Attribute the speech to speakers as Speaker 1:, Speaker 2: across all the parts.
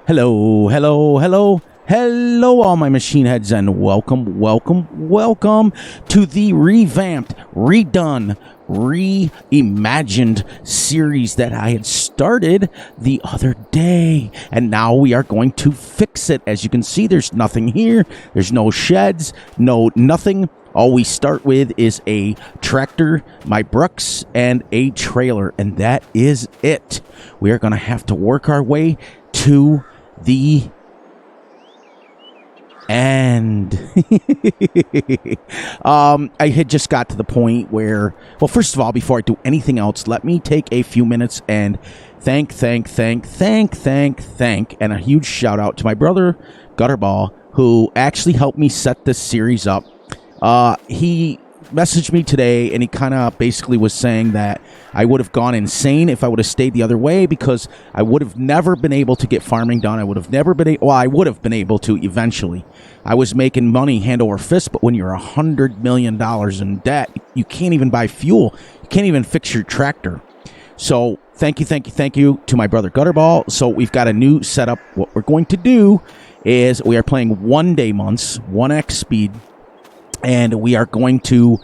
Speaker 1: Hello, hello, hello, hello, all my machine heads, and welcome to the revamped, redone, reimagined series that I had started the other day. And now we are going to fix it. As you can see, there's nothing here. There's no sheds, nothing. All we start with is a tractor, my bruks, and a trailer, and that is it. We are going to have to work our way to the end. I had just got to the point where, well, first of all, before I do anything else, let me take a few minutes and thank, and a huge shout out to my brother, Gutterball, who actually helped me set this series up. He messaged me today, and he kind of basically was saying that I would have gone insane if I would have stayed the other way, because I would have never been able to get farming done. I would have never been well, I would have been able to eventually. I was making money hand over fist, but when you're $100 million in debt, you can't even buy fuel. You can't even fix your tractor. So thank you to my brother Gutterball. So we've got a new setup. What we're going to do is we are playing 1 day months, 1x speed. And we have to,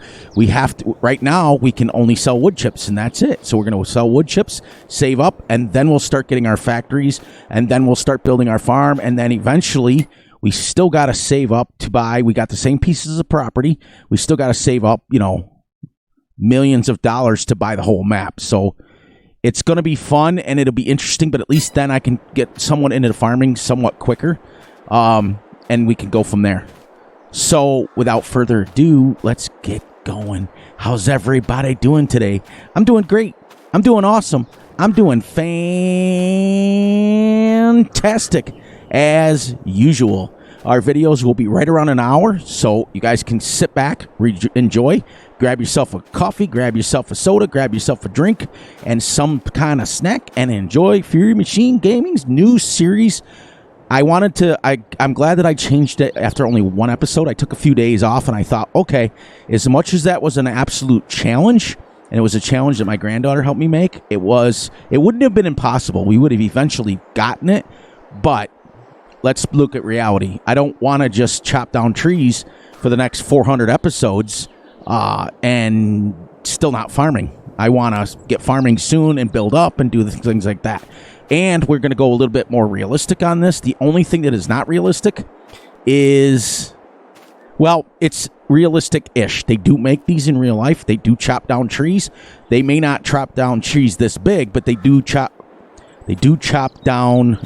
Speaker 1: right now, we can only sell wood chips, and that's it. So we're going to sell wood chips, save up, and then we'll start getting our factories, and then we'll start building our farm, and then eventually, we still got to save up to buy. We got the same pieces of property. We still got to save up, millions of dollars to buy the whole map. So it's going to be fun, and it'll be interesting, but at least then I can get someone into the farming somewhat quicker, and we can go from there. So, without further ado, let's get going. How's everybody doing today? I'm doing great. I'm doing awesome. I'm doing fantastic, as usual. Our videos will be right around an hour, so you guys can sit back, enjoy, grab yourself a coffee, grab yourself a soda, grab yourself a drink, and some kind of snack, and enjoy Fury Machine Gaming's new series. I'm glad that I changed it after only one episode. I took a few days off, and I thought, okay, as much as that was an absolute challenge, and it was a challenge that my granddaughter helped me make, it wouldn't have been impossible. We would have eventually gotten it, but let's look at reality. I don't want to just chop down trees for the next 400 episodes and still not farming. I want to get farming soon and build up and do things like that. And we're going to go a little bit more realistic on this. The only thing that is not realistic is, well, it's realistic-ish. They do make these in real life. They do chop down trees. They may not chop down trees this big, but they do chop down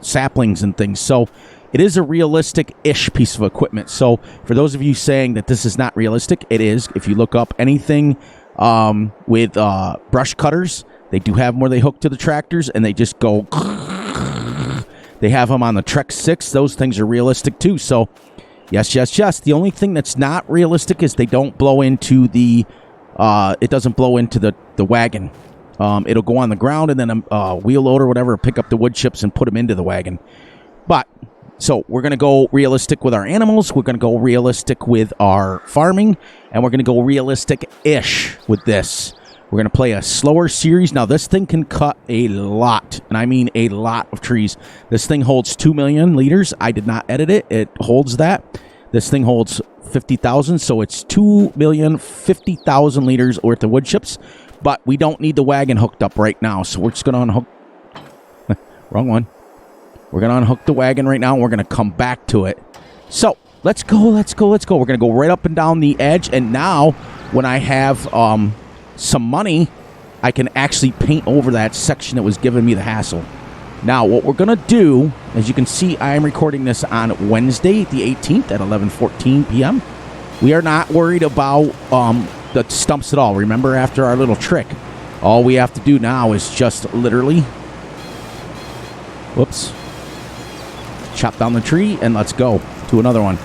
Speaker 1: saplings and things. So it is a realistic-ish piece of equipment. So for those of you saying that this is not realistic, it is. If you look up anything with brush cutters, they do have them where they hook to the tractors, and they just go. They have them on the Trek 6. Those things are realistic, too. So, yes. The only thing that's not realistic is they don't blow into the... it doesn't blow into the wagon. It'll go on the ground, and then a wheel loader or whatever will pick up the wood chips and put them into the wagon. But, so, we're going to go realistic with our animals. We're going to go realistic with our farming. And we're going to go realistic-ish with this. We're going to play a slower series. Now, this thing can cut a lot, and I mean a lot of trees. This thing holds 2 million liters. I did not edit it. It holds that. This thing holds 50,000, so it's 2,050,000 liters worth of wood chips, but we don't need the wagon hooked up right now, so we're just going to unhook... Wrong one. We're going to unhook the wagon right now, and we're going to come back to it. So, let's go. We're going to go right up and down the edge, and now, when I have... some money, I can actually paint over that section that was giving me the hassle. Now, what we're going to do, as you can see, I am recording this on Wednesday, the 18th at 11:14 p.m. We are not worried about the stumps at all. Remember, after our little trick, all we have to do now is just literally, chop down the tree, and let's go to another one.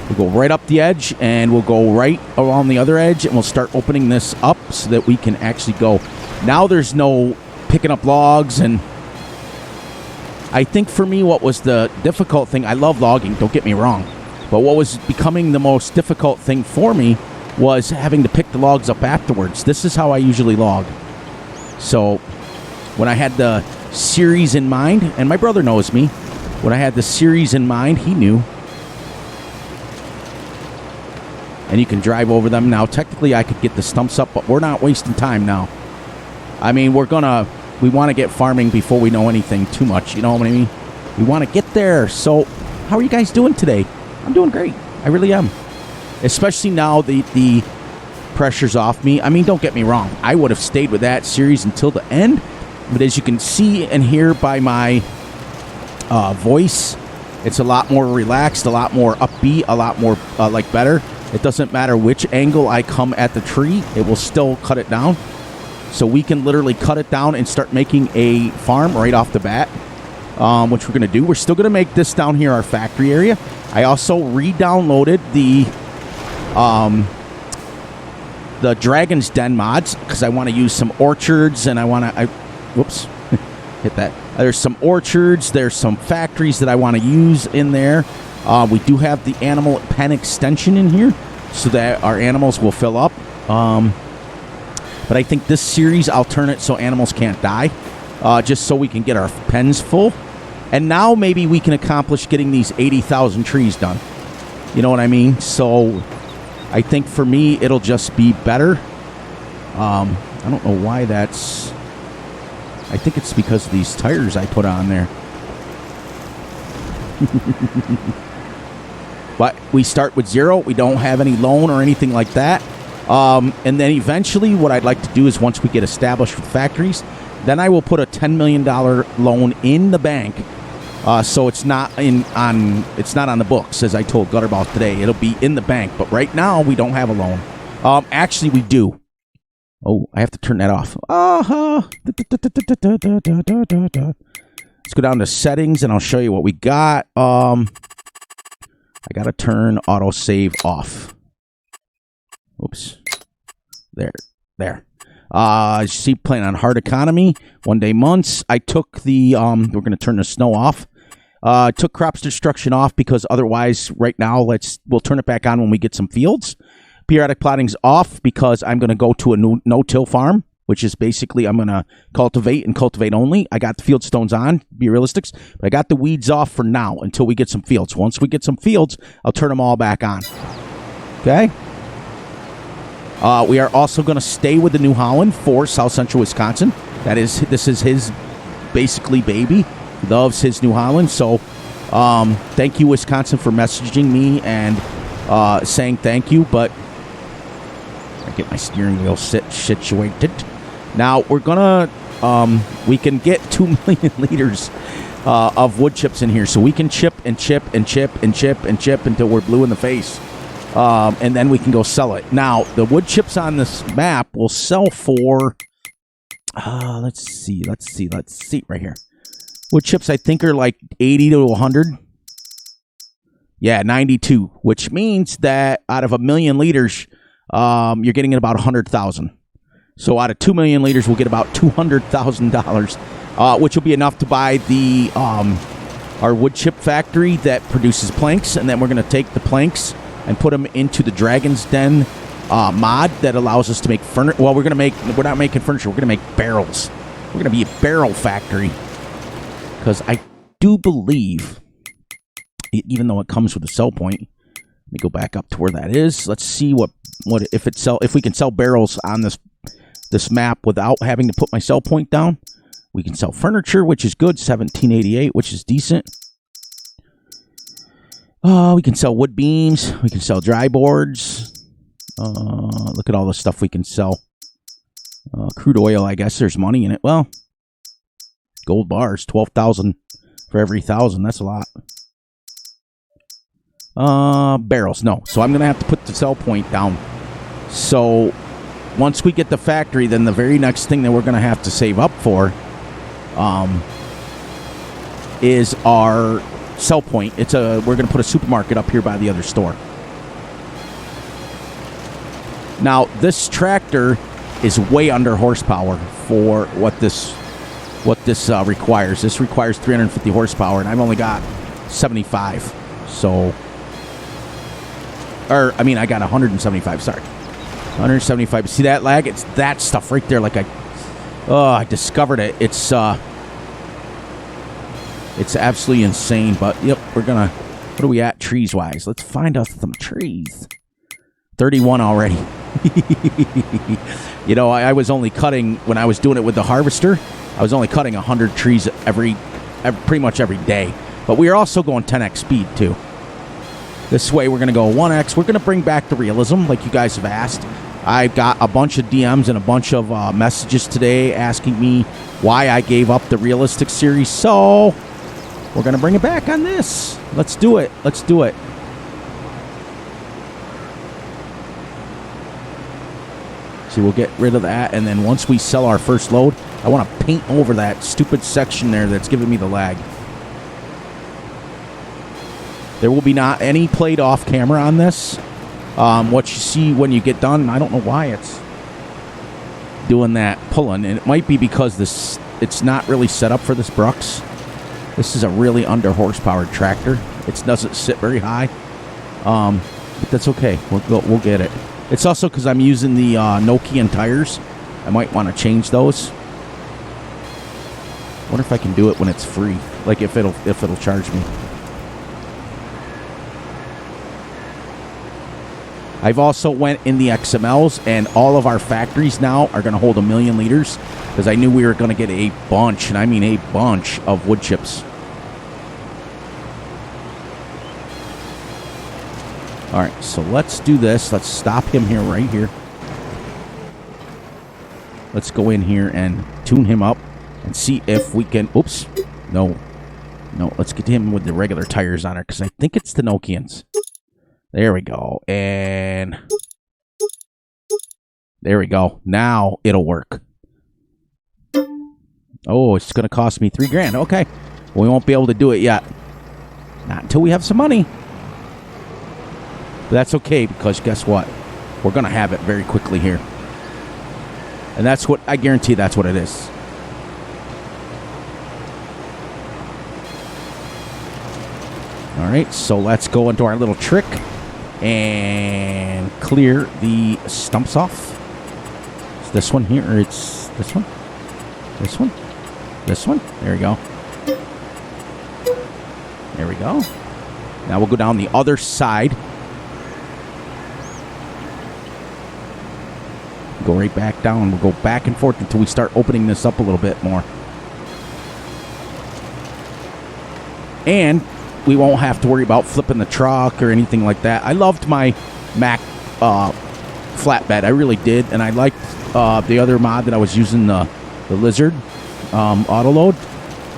Speaker 1: We'll go right up the edge, and we'll go right around the other edge, and we'll start opening this up so that we can actually go. Now there's no picking up logs, and I think for me what was the difficult thing, I love logging, don't get me wrong, but what was becoming the most difficult thing for me was having to pick the logs up afterwards. This is how I usually log. So when I had the series in mind, and my brother knows me, when I had the series in mind, he knew. And you can drive over them. Now, technically, I could get the stumps up, but we're not wasting time now. I mean, we want to get farming before we know anything too much. You know what I mean? We want to get there. So, how are you guys doing today? I'm doing great. I really am. Especially now the pressure's off me. I mean, don't get me wrong. I would have stayed with that series until the end. But as you can see and hear by my voice, it's a lot more relaxed, a lot more upbeat, a lot more like better. It doesn't matter which angle I come at the tree, it will still cut it down. So we can literally cut it down and start making a farm right off the bat, which we're going to do. We're still going to make this down here our factory area. I also re-downloaded the Dragon's Den mods because I want to use some orchards and whoops, hit that. There's some orchards, there's some factories that I want to use in there. We do have the animal pen extension in here so that our animals will fill up. But I think this series, I'll turn it so animals can't die, just so we can get our pens full. And now maybe we can accomplish getting these 80,000 trees done. You know what I mean? So I think for me, it'll just be better. I don't know why that's... I think it's because of these tires I put on there. But we start with 0. We don't have any loan or anything like that. And then eventually what I'd like to do is once we get established with factories, then I will put a $10 million loan in the bank. So it's not it's not on the books, as I told Gutterball today. It'll be in the bank. But right now we don't have a loan. Actually, we do. Oh, I have to turn that off. Let's go down to settings and I'll show you what we got. I got to turn autosave off. Oops. There. See, playing on hard economy, 1 day months. I took the, we're going to turn the snow off. Took crops destruction off because otherwise right now we'll turn it back on when we get some fields. Periodic plotting's off because I'm going to go to a no-till farm, which is basically I'm going to cultivate and cultivate only. I got the field stones on, be realistic, but I got the weeds off for now until we get some fields. Once we get some fields, I'll turn them all back on. Okay? We are also going to stay with the New Holland for South Central Wisconsin. This is his basically baby. He loves his New Holland. So thank you, Wisconsin, for messaging me and saying thank you. But I get my steering wheel situated. Now we're gonna we can get 2 million liters of wood chips in here, so we can chip and chip and chip and chip and chip until we're blue in the face, and then we can go sell it. Now the wood chips on this map will sell for let's see right here. Wood chips I think are like 80 to 100. Yeah, 92, which means that out of 1 million liters, you're getting it about 100,000. So out of 2 million liters, we'll get about $200,000, which will be enough to buy the our wood chip factory that produces planks, and then we're going to take the planks and put them into the Dragon's Den mod that allows us to make furniture. Well, we're not making furniture. We're going to make barrels. We're going to be a barrel factory because I do believe, even though it comes with a sell point, let me go back up to where that is. Let's see if we can sell barrels on this map without having to put my sell point down. We can sell furniture, which is good, 1788, which is decent. We can sell wood beams. We can sell dry boards. Look at all the stuff we can sell. Crude oil, I guess there's money in it. Well, gold bars, 12,000 for every 1,000. That's a lot. Barrels, no. So I'm going to have to put the sell point down. So once we get the factory, then the very next thing that we're going to have to save up for is our sell point. We're going to put a supermarket up here by the other store. Now, this tractor is way under horsepower for what this requires. This requires 350 horsepower, and I've only got 75. So, I got 175. Sorry, 175. See that lag? It's that stuff right there. Like I discovered it. It's It's absolutely insane, but yep, we're gonna... What are we at trees-wise? Let's find us some trees. 31 already. You know, I was only cutting, when I was doing it with the harvester, I was only cutting 100 trees pretty much every day. But we are also going 10x speed, too. This way, we're going to go 1x. We're going to bring back the realism, like you guys have asked. I got a bunch of DMs and a bunch of messages today asking me why I gave up the realistic series. So, we're going to bring it back on this. Let's do it. Let's do it. See, we'll get rid of that. And then once we sell our first load, I want to paint over that stupid section there that's giving me the lag. There will be not any played off camera on this. What you see when you get done, I don't know why it's doing that pulling. And it might be because it's not really set up for this bruks. This is a really under horsepowered tractor. It doesn't sit very high. But that's okay. We'll get it. It's also because I'm using the Nokian tires. I might want to change those. Wonder if I can do it when it's free. Like if it'll charge me. I've also went in the XMLs, and all of our factories now are going to hold 1 million liters because I knew we were going to get a bunch, and I mean a bunch of wood chips. All right, so let's do this. Let's stop him here, right here. Let's go in here and tune him up and see if we can... Oops. No. Let's get him with the regular tires on her because I think it's the Nokians. There we go. And there we go. Now it'll work. Oh, it's going to cost me $3,000. Okay. We won't be able to do it yet. Not until we have some money. But that's okay because guess what? We're going to have it very quickly here. And that's what, I guarantee that's what it is. All right, so let's go into our little trick and clear the stumps off. It's this one here, or it's this one? This one? This one? There we go. There we go. Now we'll go down the other side. Go right back down. We'll go back and forth until we start opening this up a little bit more. And we won't have to worry about flipping the truck or anything like that. I loved my Mac flatbed. I really did. And I liked the other mod that I was using, the Lizard Autoload.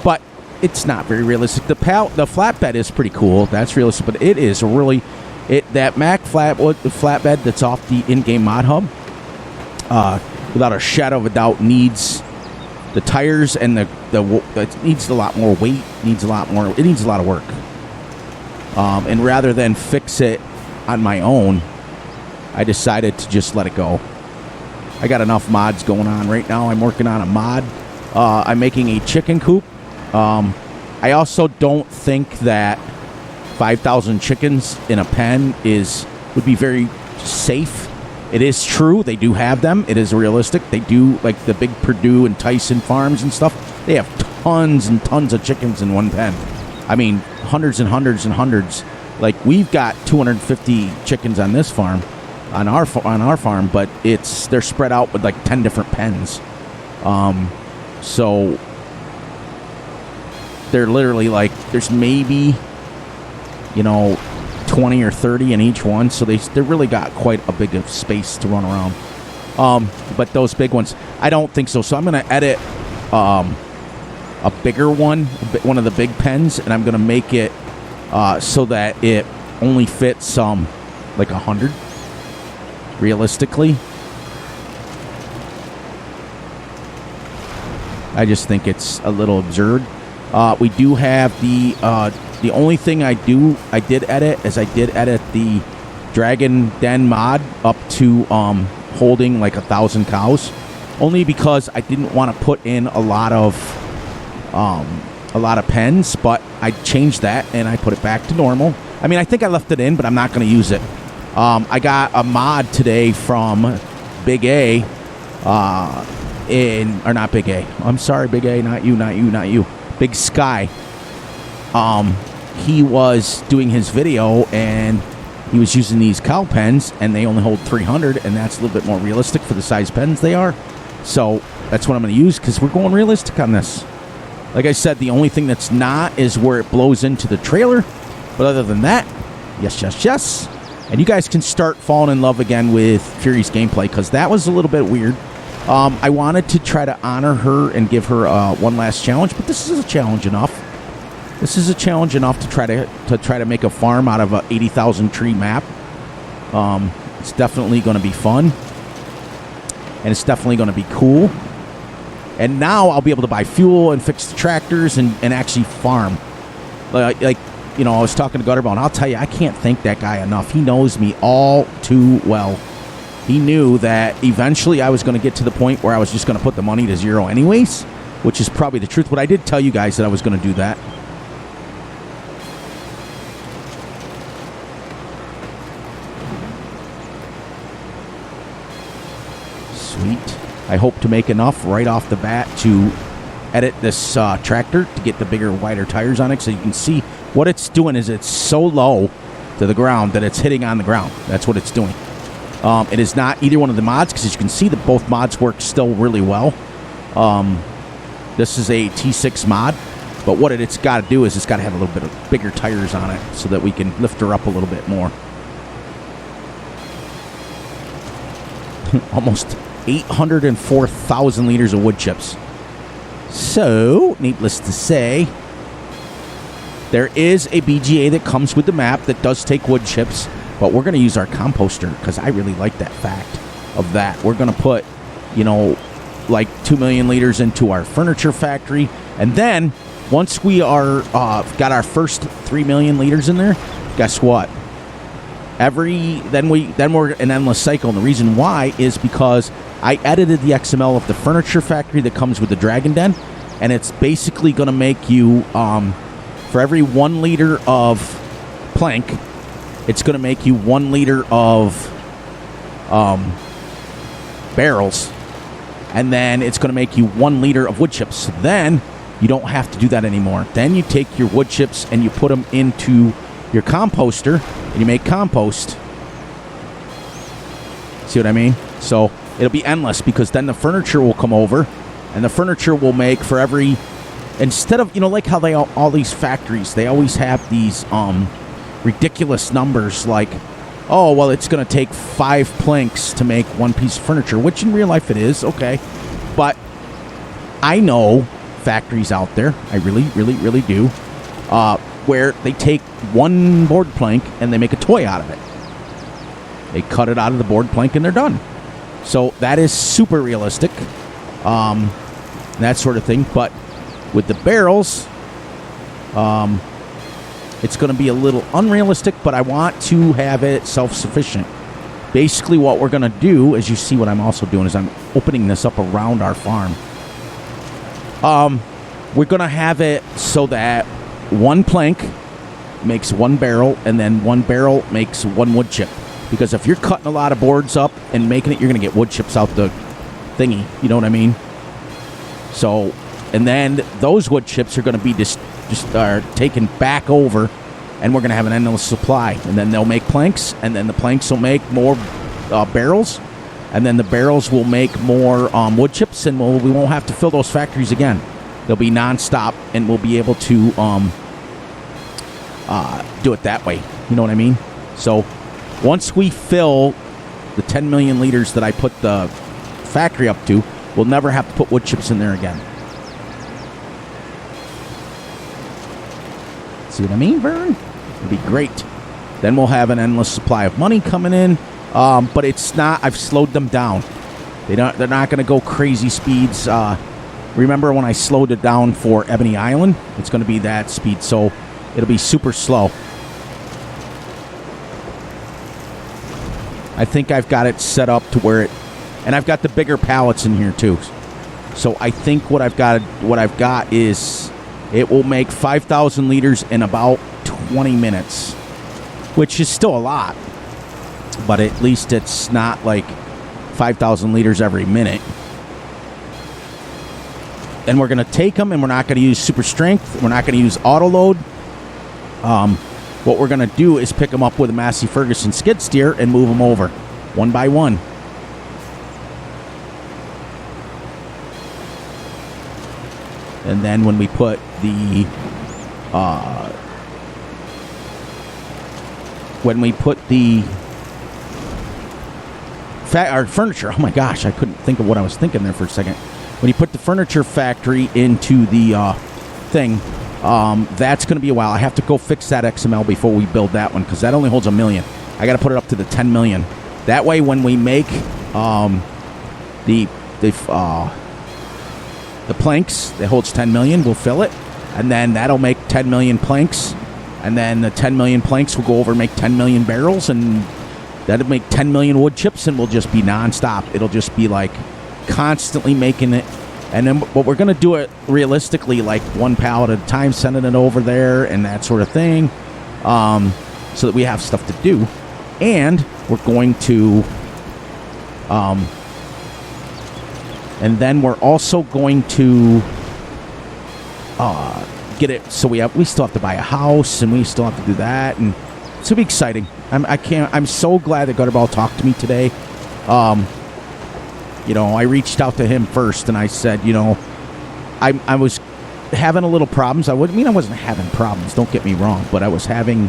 Speaker 1: But it's not very realistic. The flatbed is pretty cool. That's realistic. But it is really... that Mac flatbed that's off the in-game mod hub, without a shadow of a doubt, needs the tires and it needs a lot more weight. It needs a lot of work. And rather than fix it on my own, I decided to just let it go. I got enough mods going on right now. I'm working on a mod. I'm making a chicken coop. I also don't think that 5,000 chickens in a pen would be very safe. It is true. They do have them. It is realistic. They do, like the big Purdue and Tyson farms and stuff. They have tons and tons of chickens in one pen. I mean, hundreds and hundreds and hundreds. Like, we've got 250 chickens on this farm, on our farm, but they're spread out with like 10 different pens. So they're literally like, there's maybe, 20 or 30 in each one, so they really got quite a big of space to run around. But those big ones, I don't think so. So I'm going to edit a bigger one of the big pens, and I'm going to make it so that it only fits like 100 realistically. I just think it's a little absurd. We do have the only thing I did edit the Dragon Den mod up to holding like 1,000 cows, only because I didn't want to put in a lot of pens, but I changed that and I put it back to normal. I mean, I think I left it in, but I'm not going to use it. I got a mod today from Big A, or not Big A. I'm sorry, Big A, not you. Big Sky. he was doing his video and he was using these cow pens, and they only hold 300, and that's a little bit more realistic for the size pens they are. So that's what I'm going to use, because we're going realistic on this. Like I said, the only thing that's not is where it blows into the trailer. But other than that, yes, yes, yes. And you guys can start falling in love again with Fury's gameplay, because that was a little bit weird. I wanted to try to honor her and give her one last challenge, but this is a challenge enough. This is a challenge enough to try to make a farm out of a 80,000 tree map. It's definitely going to be fun, and it's definitely going to be cool. And now I'll be able to buy fuel and fix the tractors and actually farm. Like you know, I was talking to Gutterball, and I'll tell you, I can't thank that guy enough. He knows me all too well. He knew that eventually I was going to get to the point where I was just going to put the money to zero anyways, which is probably the truth. But I did tell you guys that I was going to do that. Sweet. I hope to make enough right off the bat to edit this tractor to get the bigger, wider tires on it, so you can see what it's doing is it's so low to the ground that it's hitting on the ground. That's what it's doing. It is not either one of the mods, because as you can see, that both mods work still really well. This is a T6 mod, but what it's got to do is it's got to have a little bit of bigger tires on it so that we can lift her up a little bit more. Almost 804,000 liters of wood chips. So, needless to say, there is a BGA that comes with the map that does take wood chips, but we're going to use our composter, because I really like that fact of that. We're going to put, you know, like 2 million liters into our furniture factory, and then once we are got our first 3 million liters in there, guess what? Then we're an endless cycle, and the reason why is because I edited the XML of the furniture factory that comes with the Dragon Den, and it's basically going to make you, for every 1 liter of plank, it's going to make you 1 liter of barrels, and then it's going to make you 1 liter of wood chips. Then you don't have to do that anymore. Then you take your wood chips and you put them into your composter, and you make compost. See what I mean? So it'll be endless, because then the furniture will come over, and the furniture will make for every, instead of, you know, like how they all these factories, they always have these ridiculous numbers like, oh, well, it's going to take 5 planks to make 1 piece of furniture, which in real life it is, okay. But I know factories out there, I really, really, really do, where they take 1 board plank and they make a toy out of it. They cut it out of the board plank and they're done. So that is super realistic, that sort of thing. But with the barrels, it's going to be a little unrealistic, but I want to have it self-sufficient. Basically what we're going to do, as you see what I'm also doing, is I'm opening this up around our farm. We're going to have it so that 1 plank makes 1 barrel, and then 1 barrel makes 1 wood chip. Because if you're cutting a lot of boards up and making it, you're going to get wood chips out the thingy. You know what I mean? So, and then those wood chips are going to be just taken back over, and we're going to have an endless supply. And then they'll make planks, and then the planks will make more barrels, and then the barrels will make more wood chips, and we won't have to fill those factories again. They'll be nonstop, and we'll be able to do it that way. You know what I mean? So once we fill the 10 million liters that I put the factory up to, we'll never have to put wood chips in there again. See what I mean, Vern? It'll be great. Then we'll have an endless supply of money coming in. But it's not, I've slowed them down. They're not going to go crazy speeds. Remember when I slowed it down for Ebony Island? It's going to be that speed, so it'll be super slow. I think I've got it set up to where it, and I've got the bigger pallets in here too. So I think what I've got is it will make 5,000 liters in about 20 minutes, which is still a lot, but at least it's not like 5,000 liters every minute. And we're going to take them, and we're not going to use super strength. We're not going to use auto load. What we're going to do is pick them up with a Massey Ferguson skid steer and move them over one by one. And then when we put the our furniture, oh my gosh, I couldn't think of what I was thinking there for a second. When you put the furniture factory into the thing, that's going to be a while. I have to go fix that XML before we build that one because that only holds 1 million. I got to put it up to the 10 million. That way, when we make the planks that holds 10 million, we'll fill it, and then that'll make 10 million planks, and then the 10 million planks will go over and make 10 million barrels, and that'll make 10 million wood chips, and we'll just be nonstop. It'll just be like constantly making it. And then, but we're going to do it realistically, like one pallet at a time, sending it over there and that sort of thing, so that we have stuff to do. And we're going to, and then we're also going to get it. So we still have to buy a house, and we still have to do that, and it's gonna be exciting. I'm so glad that Gutterball talked to me today. I reached out to him first, and I said, I was having a little problems. I wasn't having problems, don't get me wrong, but I was having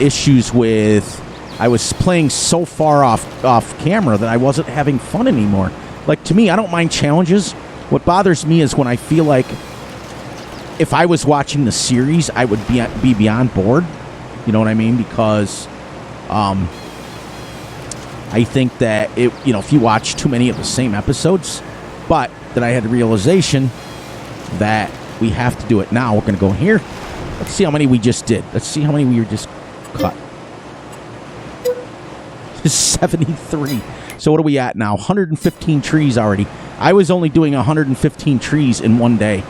Speaker 1: issues with, I was playing so far off camera that I wasn't having fun anymore. Like, to me, I don't mind challenges. What bothers me is when I feel like if I was watching the series, I would be beyond bored. You know what I mean? Because I think that if you watch too many of the same episodes, but that I had the realization that we have to do it now. We're going to go here. Let's see how many we just did. Let's see how many we just cut. 73. So what are we at now? 115 trees already. I was only doing 115 trees in one day.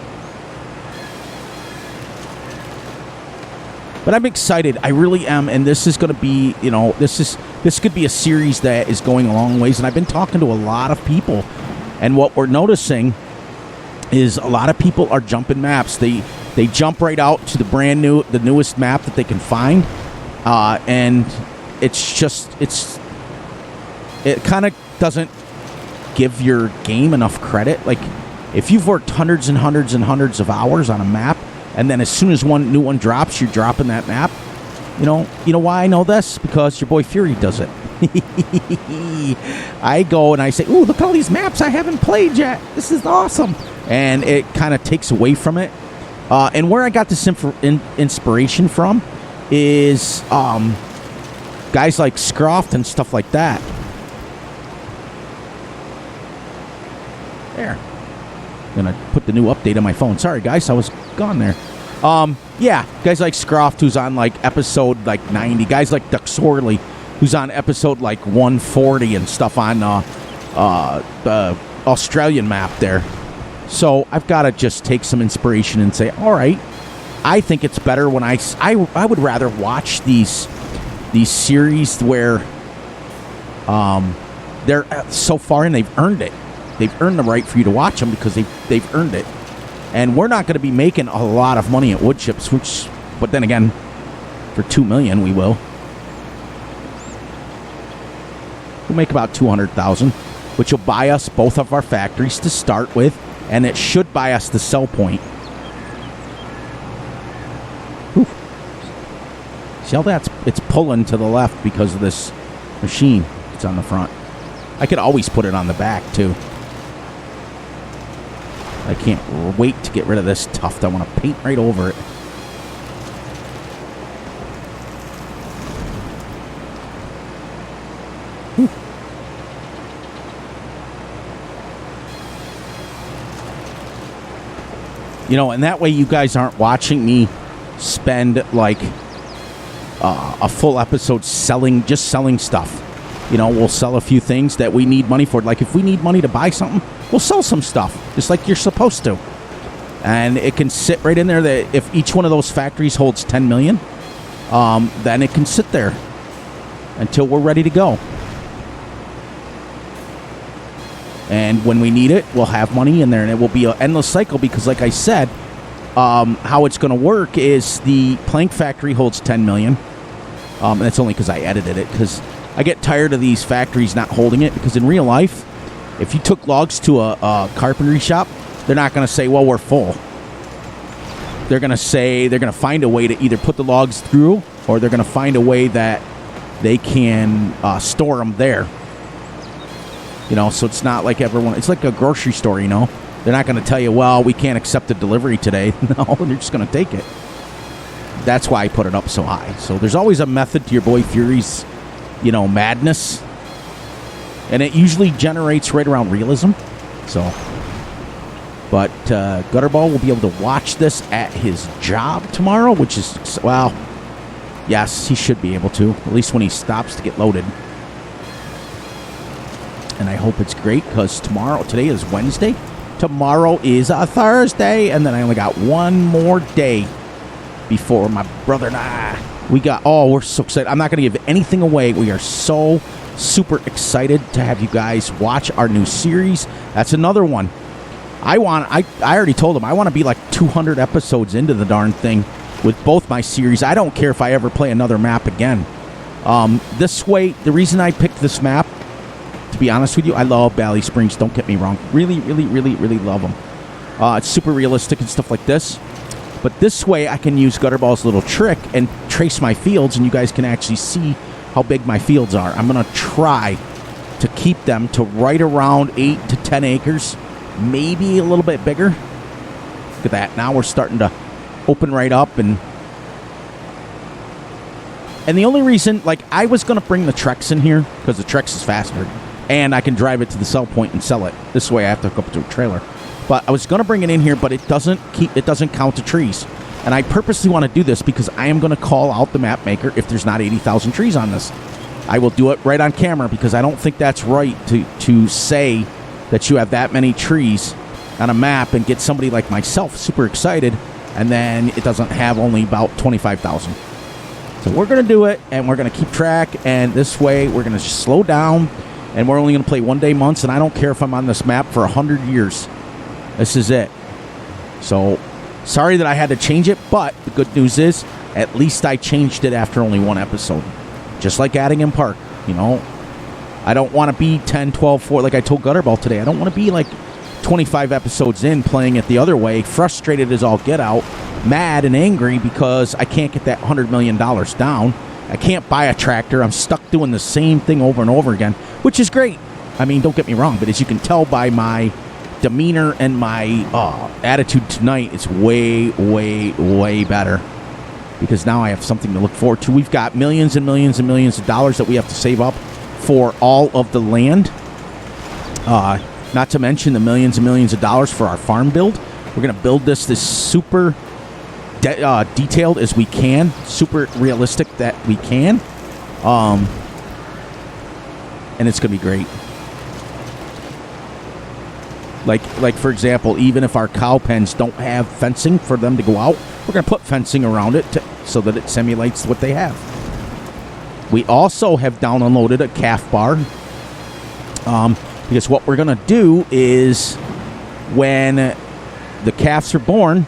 Speaker 1: But I'm excited. I really am. And this is going to be, this could be a series that is going a long ways. And I've been talking to a lot of people. And what we're noticing is a lot of people are jumping maps. They jump right out to the newest map that they can find. And it kind of doesn't give your game enough credit. Like, if you've worked hundreds and hundreds and hundreds of hours on a map, and then as soon as one new one drops, you're dropping that map. You know why I know this? Because your boy Fury does it. I go and I say, ooh, look at all these maps I haven't played yet. This is awesome. And it kind of takes away from it. And where I got this inspiration from is guys like Scroft and stuff like that. There. I'm going to put the new update on my phone. Sorry, guys. I was gone there. Yeah, guys like Scroft, who's on like episode like 90. Guys like Duxorley, who's on episode like 140 and stuff on the Australian map there. So I've got to just take some inspiration and say, all right, I think it's better when I would rather watch these series where they're so far in, they've earned it. They've earned the right for you to watch them because they've earned it. And we're not going to be making a lot of money at wood chips, but then again, for 2 million, we will. We'll make about 200,000, which will buy us both of our factories to start with, and it should buy us the sell point. Whew. See how it's pulling to the left because of this machine that's on the front. I could always put it on the back, too. I can't wait to get rid of this tuft. I want to paint right over it. Whew. And that way you guys aren't watching me spend like a full episode selling stuff. We'll sell a few things that we need money for. Like if we need money to buy something, we'll sell some stuff, just like you're supposed to. And it can sit right in there that if each one of those factories holds 10 million, then it can sit there until we're ready to go. And when we need it, we'll have money in there, and it will be an endless cycle because, like I said, how it's going to work is the plank factory holds 10 million. And that's only because I edited it, because I get tired of these factories not holding it, because in real life, if you took logs to a carpentry shop, they're not going to say, well, we're full. They're going to say they're going to find a way to either put the logs through, or they're going to find a way that they can store them there. You know, so it's not like everyone, it's like a grocery store, you know. They're not going to tell you, well, we can't accept the delivery today. No, they're just going to take it. That's why I put it up so high. So there's always a method to your boy Fury's, you know, madness. And it usually generates right around realism. So, but Gutterball will be able to watch this at his job tomorrow, which is, well, yes, he should be able to, at least when he stops to get loaded. And I hope it's great, because today is Wednesday. Tomorrow is a Thursday, and then I only got one more day before my brother and I, we're so excited. I'm not going to give anything away. We are so super excited to have you guys watch our new series. That's another one. I already told him I want to be like 200 episodes into the darn thing with both my series. I don't care if I ever play another map again. This way, the reason I picked this map, to be honest with you, I love Valley Springs. Don't get me wrong. Really, really, really, really love them. It's super realistic and stuff like this. But this way, I can use Gutterball's little trick and trace my fields, and you guys can actually see how big my fields are. I'm going to try to keep them to right around 8 to 10 acres, maybe a little bit bigger. Look at that. Now we're starting to open right up. And the only reason, like, I was going to bring the Trex in here because the Trex is faster. And I can drive it to the sell point and sell it. This way I have to hook up to a trailer. But I was going to bring it in here, but it doesn't count the trees. And I purposely want to do this because I am going to call out the map maker if there's not 80,000 trees on this. I will do it right on camera, because I don't think that's right to say that you have that many trees on a map and get somebody like myself super excited, and then it doesn't have only about 25,000. So we're going to do it, and we're going to keep track, and this way we're going to just slow down. And we're only going to play one-day months, and I don't care if I'm on this map for 100 years. This is it. So, sorry that I had to change it, but the good news is, at least I changed it after only one episode. Just like Addingham Park, you know. I don't want to be 10, 12, 4, like I told Gutterball today. I don't want to be like 25 episodes in playing it the other way, frustrated as all get out, mad and angry because I can't get that $100 million down. I can't buy a tractor. I'm stuck doing the same thing over and over again, which is great. I mean, don't get me wrong, but as you can tell by my demeanor and my attitude tonight, it's way, way, way better, because now I have something to look forward to. We've got millions and millions and millions of dollars that we have to save up for all of the land, not to mention the millions and millions of dollars for our farm build. We're going to build this super detailed as we can, super realistic that we can, and it's gonna be great. Like for example, even if our cow pens don't have fencing for them to go out, we're gonna put fencing around it so that it simulates what they have. We also have downloaded a calf barn, because what we're gonna do is when the calves are born.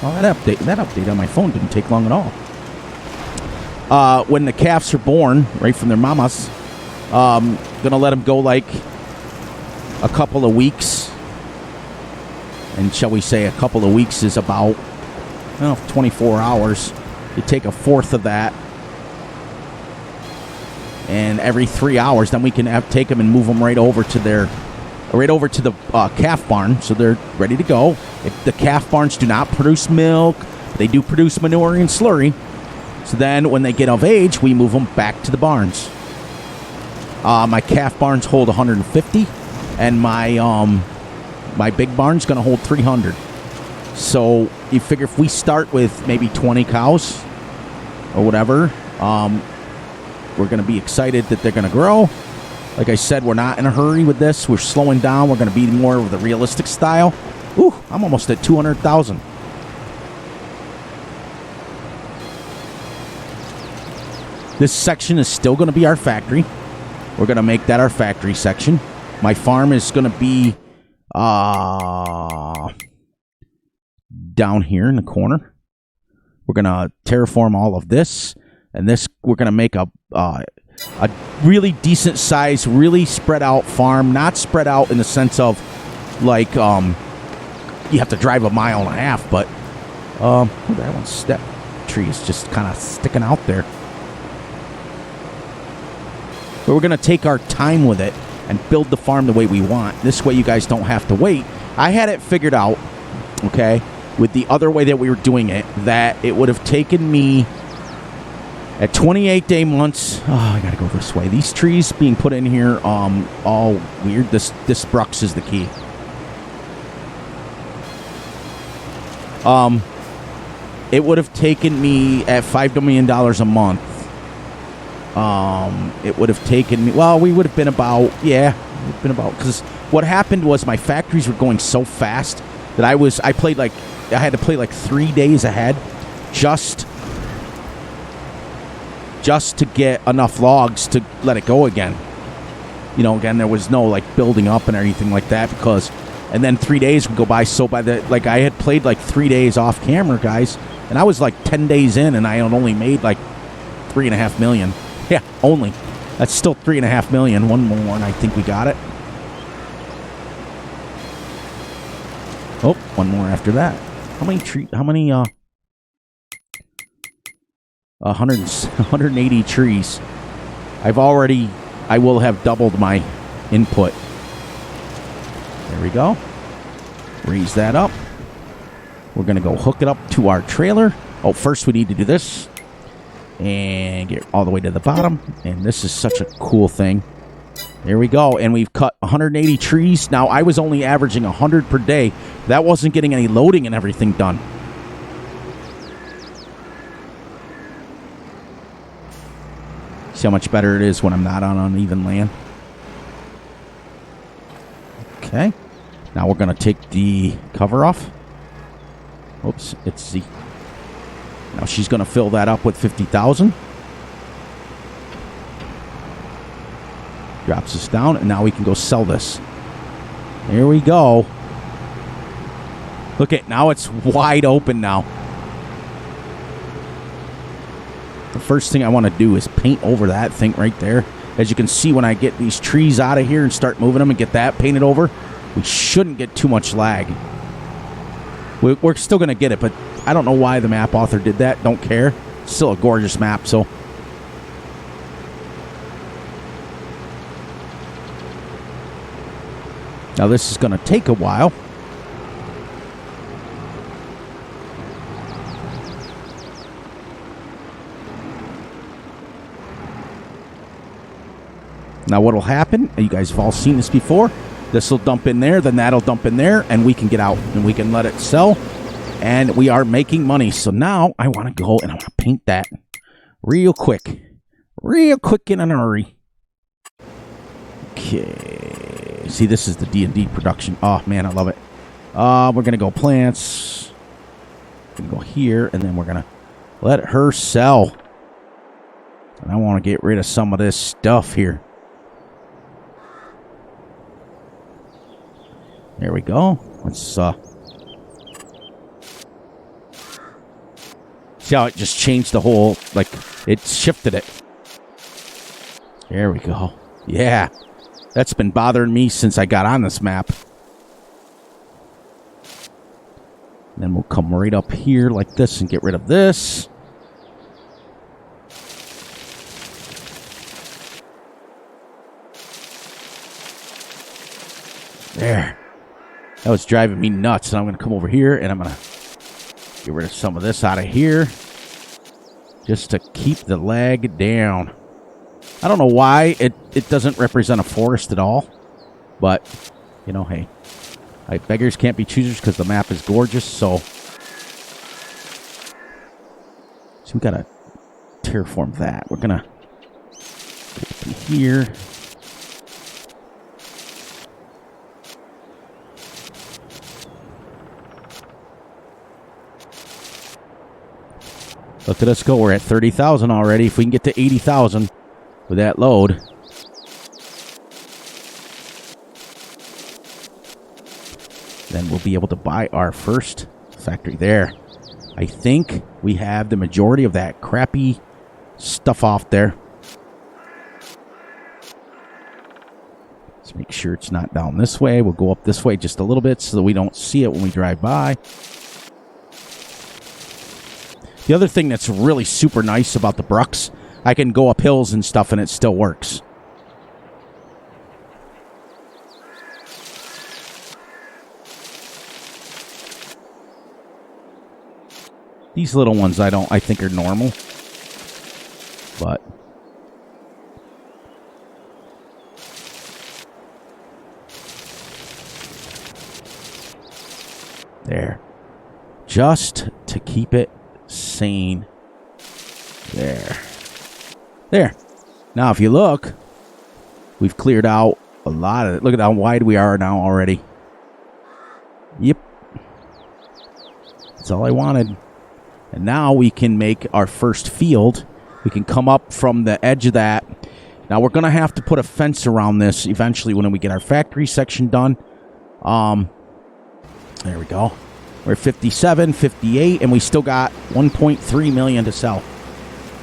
Speaker 1: Oh, that update on my phone didn't take long at all. When the calves are born, right from their mamas, gonna let them go like a couple of weeks. And shall we say a couple of weeks is about 24 hours. You take a fourth of that, and every 3 hours, then we can take them and move them right over to the calf barn, so they're ready to go. If the calf barns do not produce milk, they do produce manure and slurry. So then when they get of age, we move them back to the barns. My calf barns hold 150, and my big barn's going to hold 300. So you figure if we start with maybe 20 cows or whatever, we're going to be excited that they're going to grow. Like I said, we're not in a hurry with this. We're slowing down. We're going to be more of the realistic style. Ooh, I'm almost at 200,000. This section is still going to be our factory. We're going to make that our factory section. My farm is going to be down here in the corner. We're going to terraform all of this. And this, we're going to make a really decent size, really spread out farm. Not spread out in the sense of like you have to drive 1.5 miles, but that one step tree is just kind of sticking out there. But we're going to take our time with it and build the farm the way we want. This way you guys don't have to wait. I had it figured out, okay, with the other way that we were doing it, that it would have taken me at 28-day months. Oh, I got to go this way. These trees being put in here, all weird. This bruks is the key. It would have taken me at $5 million a month. It would have taken me, well, we would have been about, because what happened was my factories were going so fast that I had to play like 3 days ahead just to get enough logs to let it go again. You know, again, there was no like building up and anything like that and then 3 days would go by. So I had played like 3 days off camera, guys, and I was like 10 days in and I had only made like 3.5 million. Yeah, only. That's still 3.5 million. One more, and I think we got it. Oh, one more after that. How many 180 trees. I will have doubled my input. There we go. Raise that up. We're going to go hook it up to our trailer. Oh, first we need to do this. And get all the way to the bottom. And this is such a cool thing. There we go. And we've cut 180 trees. Now, I was only averaging 100 per day. That wasn't getting any loading and everything done. See how much better it is when I'm not on uneven land. Okay. Now we're going to take the cover off. Oops. It's the... Now she's going to fill that up with 50,000. Drops us down, and now we can go sell this. There we go. Look at, now it's wide open now. The first thing I want to do is paint over that thing right there. As you can see, when I get these trees out of here and start moving them and get that painted over, we shouldn't get too much lag. We're still going to get it, but I don't know why the map author did that. Don't care. It's still a gorgeous map, so. Now this is going to take a while. Now what will happen, you guys have all seen this before, this will dump in there, then that'll dump in there, and we can get out, and we can let it sell, and we are making money. So now I want to go and I want to paint that real quick in a hurry. Okay, see, this is the D&D production. Oh man, I love it. We're gonna go plants, we're gonna go here, and then we're gonna let her sell. And I want to get rid of some of this stuff here. There we go. Let's see how it just changed the whole, like, it shifted it. There we go. Yeah. That's been bothering me since I got on this map. Then we'll come right up here like this and get rid of this. There. That was driving me nuts. And I'm going to come over here and I'm going to get rid of some of this out of here. Just to keep the lag down. I don't know why it doesn't represent a forest at all. But, you know, hey. Beggars can't be choosers because the map is gorgeous. So we got to terraform that. We're going to go here. Look at us go. We're at 30,000 already. If we can get to 80,000 with that load. Then we'll be able to buy our first factory. There. I think we have the majority of that crappy stuff off there. Let's make sure it's not down this way. We'll go up this way just a little bit so that we don't see it when we drive by. The other thing that's really super nice about the bruks, I can go up hills and stuff and it still works. These little ones I think are normal. But there. Just to keep it sane. There. There. Now if you look, we've cleared out a lot of it. Look at how wide we are now already. Yep. That's all I wanted. And now we can make our first field. We can come up from the edge of that. Now we're going to have to put a fence around this eventually when we get our factory section done. There we go. We're at 57, 58, and we still got 1.3 million to sell.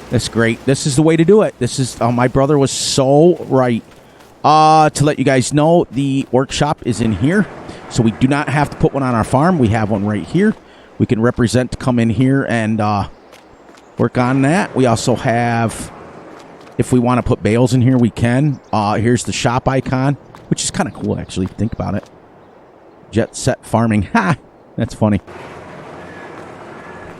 Speaker 1: That's great. This is the way to do it. This is my brother was so right. To let you guys know, the workshop is in here. So we do not have to put one on our farm. We have one right here. We can represent to come in here and work on that. We also have, if we want to put bales in here, we can. Here's the shop icon, which is kind of cool, actually. Think about it. Jet Set Farming. Ha! That's funny.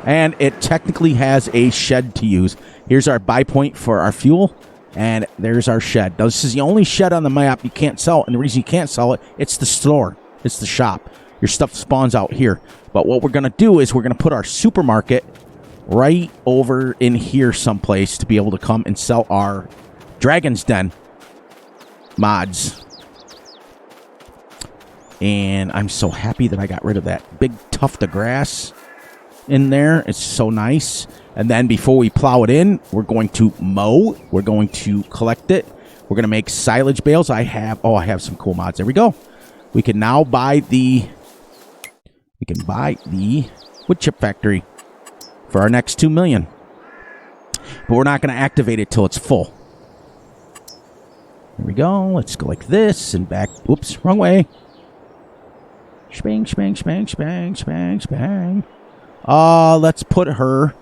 Speaker 1: And it technically has a shed to use. Here's our buy point for our fuel. And there's our shed. Now, this is the only shed on the map you can't sell. And the reason you can't sell it, it's the store. It's the shop. Your stuff spawns out here. But what we're going to do is we're going to put our supermarket right over in here someplace to be able to come and sell our Dragon's Den mods. And I'm so happy that I got rid of that big tuft of grass in there. It's so nice. And then before we plow it in, we're going to mow. We're going to collect it. We're going to make silage bales. I have some cool mods. There we go. We can now buy the wood chip factory for our next 2 million. But we're not going to activate it till it's full. There we go. Let's go like this and back. Whoops, wrong way. Spang, spang, spang, spang, spang, spang. Let's put her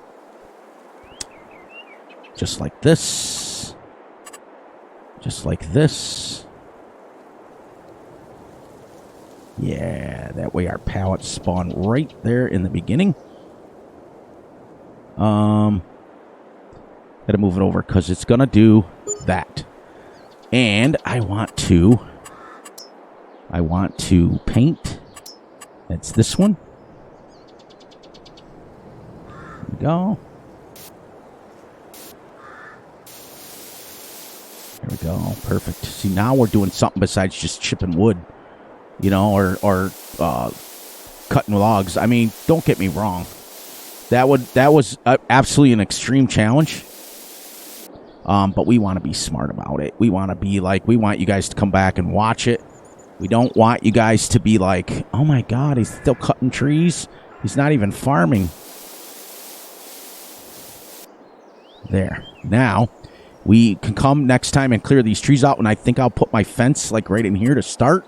Speaker 1: just like this. Just like this. Yeah, that way our pallets spawn right there in the beginning. Gotta move it over because it's gonna do that. And I want to paint. That's this one. There we go. There we go. Perfect. See, now we're doing something besides just chipping wood. You know, or cutting logs. I mean, don't get me wrong. That was absolutely an extreme challenge. But we want to be smart about it. We want to be like, we want you guys to come back and watch it. We don't want you guys to be like, oh my God, he's still cutting trees. He's not even farming. There. Now, we can come next time and clear these trees out. And I think I'll put my fence like right in here to start.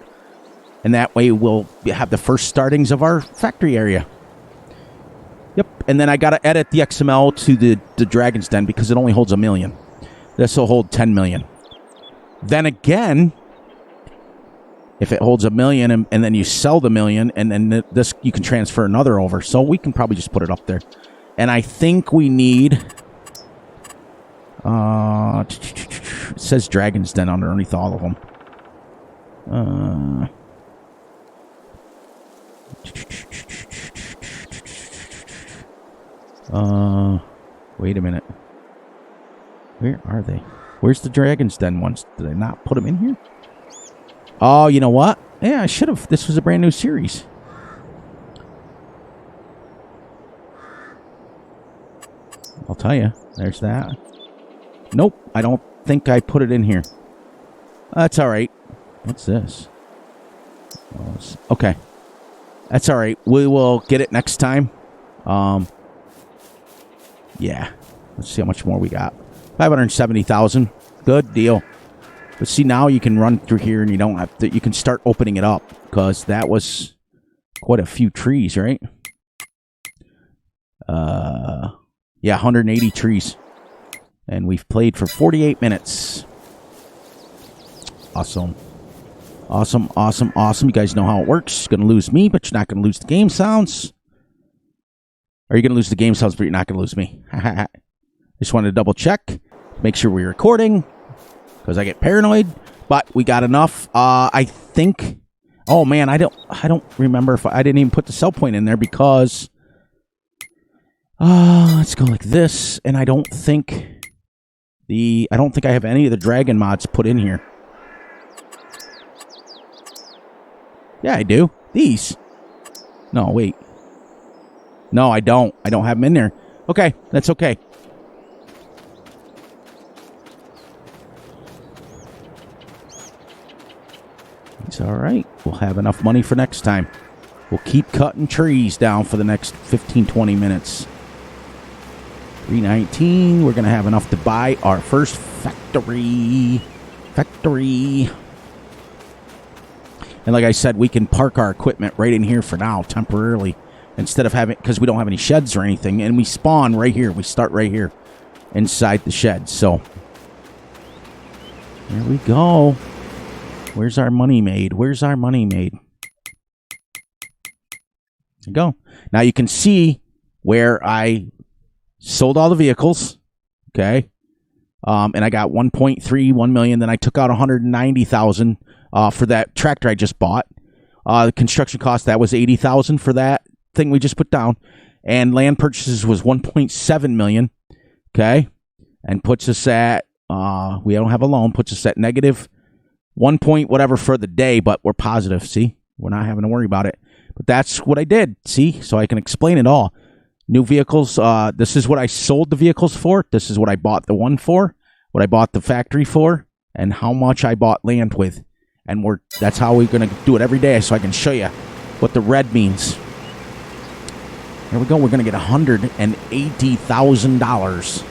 Speaker 1: And that way we'll have the first startings of our factory area. Yep. And then I got to edit the XML to the Dragon's Den because it only holds 1 million. This will hold 10 million. Then again, if it holds 1 million and then you sell the 1 million and then this, you can transfer another over. So we can probably just put it up there. And I think we need... it says Dragon's Den underneath all of them. Wait a minute. Where are they? Where's the Dragon's Den ones? Did I not put them in here? Oh, you know what? Yeah, I should have. This was a brand new series. I'll tell you. There's that. Nope, I don't think I put it in here. That's all right. What's this? Okay. That's all right. We will get it next time. Yeah. Let's see how much more we got. 570,000. Good deal. But see, now you can run through here and you don't have to, you can start opening it up because that was quite a few trees, right? Yeah, 180 trees. And we've played for 48 minutes. Awesome. Awesome, awesome, awesome. You guys know how it works. You're going to lose me, but you're not going to lose the game sounds. Or you're going to lose the game sounds, but you're not going to lose me. Just wanted to double check. Make sure we're recording. Because I get paranoid. But we got enough. I think... Oh, man, I don't remember if I didn't even put the sell point in there because... let's go like this. And I don't think I have any of the dragon mods put in here. Yeah, I do. These. No, wait. No, I don't. I don't have them in there. Okay, that's okay. It's all right. We'll have enough money for next time. We'll keep cutting trees down for the next 15, 20 minutes. 319. We're going to have enough to buy our first factory. And like I said, we can park our equipment right in here for now, temporarily. Instead of having, because we don't have any sheds or anything. And we spawn right here. We start right here inside the shed. So, there we go. Where's our money made? Where's our money made? There you go. Now you can see where I sold all the vehicles. Okay. And I got 1.31 million. Then I took out 190,000 for that tractor I just bought. The construction cost, that was 80,000 for that thing we just put down. And land purchases was 1.7 million. Okay. And puts us at, we don't have a loan, puts us at negative 1 point whatever for the day, but we're positive. See, we're not having to worry about it. But that's what I did. See, so I can explain it all. New vehicles. This is what I sold the vehicles for. This is what I bought the one for. What I bought the factory for, and how much I bought land with. And that's how we're gonna do it every day, so I can show you what the red means. Here we go. We're gonna get $180,000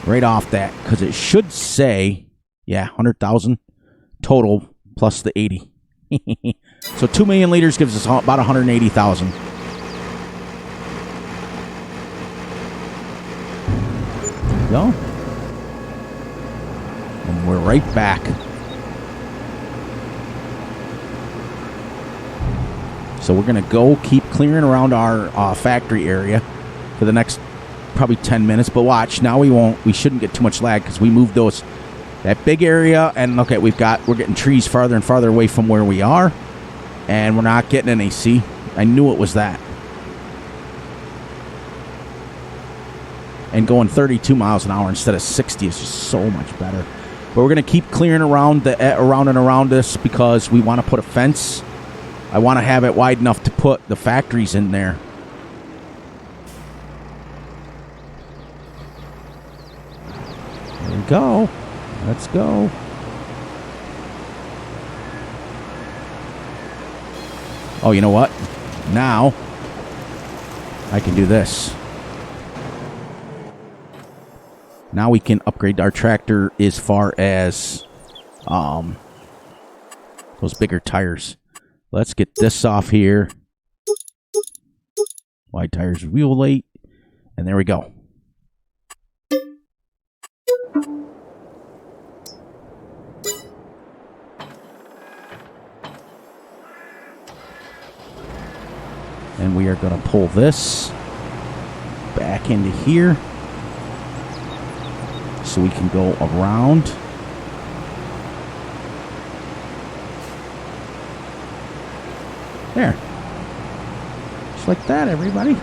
Speaker 1: right off that because it should say, yeah, 100,000. Total plus the 80. So 2 million liters gives us about 180,000. Go. And we're right back. So we're going to go keep clearing around our factory area for the next probably 10 minutes. But watch, now we shouldn't get too much lag because we moved that big area, and look at we're getting trees farther and farther away from where we are, and we're not getting any. See, I knew it was that. And going 32 miles an hour instead of 60 is just so much better. But we're gonna keep clearing around around this because we want to put a fence. I want to have it wide enough to put the factories in there. There we go. Let's go. Oh, you know what? Now I can do this. Now we can upgrade our tractor as far as those bigger tires. Let's get this off here. Wide tires, wheel weight. And there we go. And we are going to pull this back into here so we can go around. There. Just like that, everybody.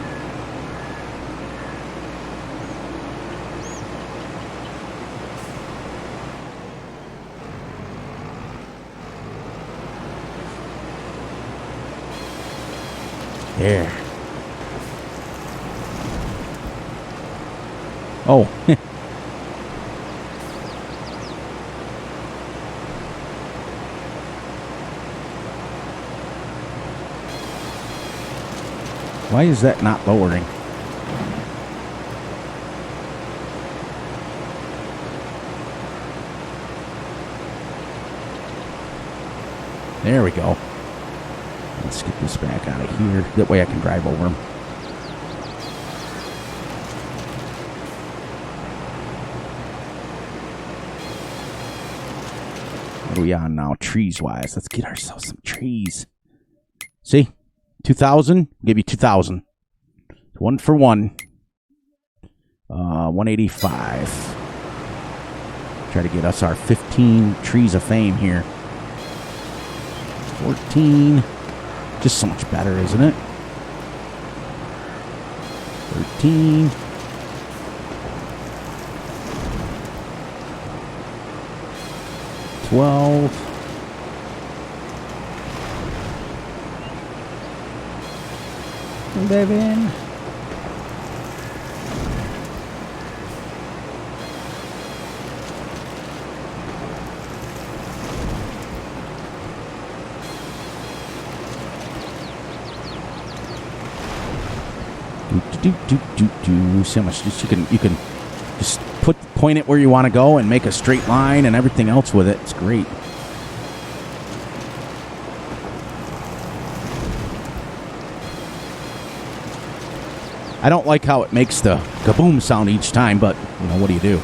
Speaker 1: There. Oh. Why is that not lowering? There we go. Let's get this back out of here. That way I can drive over them. What are we on now, trees-wise? Let's get ourselves some trees. See? 2,000. Give you 2,000. 1 for 1. 185. Try to get us our 15 trees of fame here. 14. Just so much better, isn't it? 13. 12. 11. So much. Just you can just point it where you want to go and make a straight line and everything else with it. It's great. I don't like how it makes the kaboom sound each time, but you know, what do you do?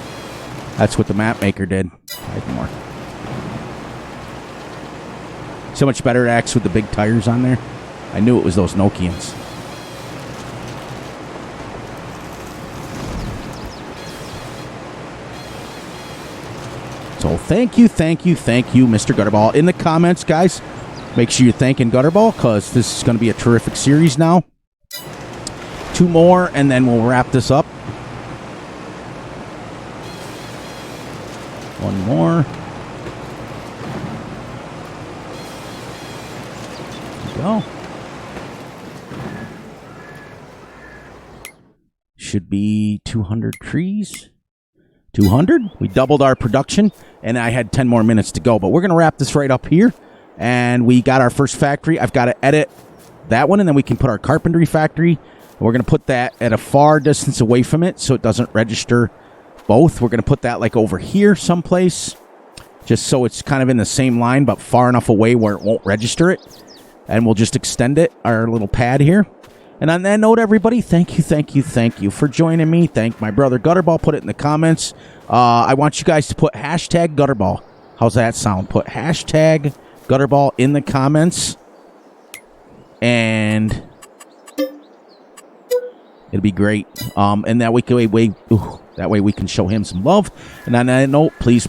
Speaker 1: That's what the map maker did. 5 more. So much better to axe with the big tires on there. I knew it was those Nokians. So thank you, Mr. Gutterball. In the comments, guys, make sure you're thanking Gutterball, because this is going to be a terrific series now. 2 more, and then we'll wrap this up. 1 more. There we go. Should be 200 trees. 200. We doubled our production, and I had 10 more minutes to go. But we're going to wrap this right up here, and we got our first factory. I've got to edit that one, and then we can put our carpentry factory. We're going to put that at a far distance away from it so it doesn't register both. We're going to put that like over here someplace, just so it's kind of in the same line but far enough away where it won't register it. And we'll just extend it, our little pad here. And on that note, everybody, thank you for joining me. Thank my brother Gutterball. Put it in the comments. I want you guys to put hashtag Gutterball. How's that sound? Put hashtag Gutterball in the comments. And it'll be great. And that way we can show him some love. And on that note, please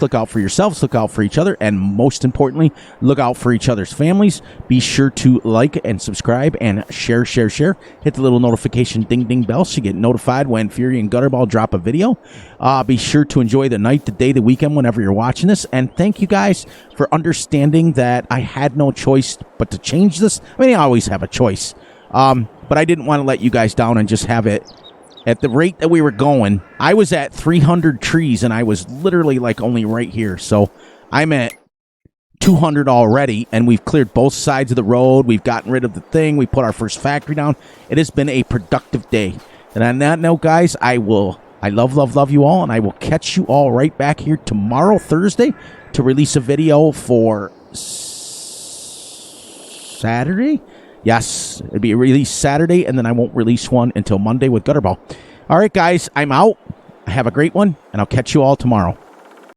Speaker 1: look out for yourselves, look out for each other, and most importantly, look out for each other's families. Be sure to like and subscribe and share. Hit the little notification ding bell so you get notified when Fury and Gutterball drop a video. Be sure to enjoy the night, the day, the weekend whenever you're watching this. And thank you guys for understanding that I had no choice but to change this. I mean, I always have a choice. But I didn't want to let you guys down and just have it at the rate that we were going. I was at 300 trees, and I was literally like only right here. So I'm at 200 already, and we've cleared both sides of the road. We've gotten rid of the thing. We put our first factory down. It has been a productive day. And on that note, guys, I love you all, and I will catch you all right back here tomorrow, Thursday, to release a video for Saturday. Yes, it'll be released Saturday, and then I won't release one until Monday with Gutterball. All right, guys, I'm out. Have a great one, and I'll catch you all tomorrow.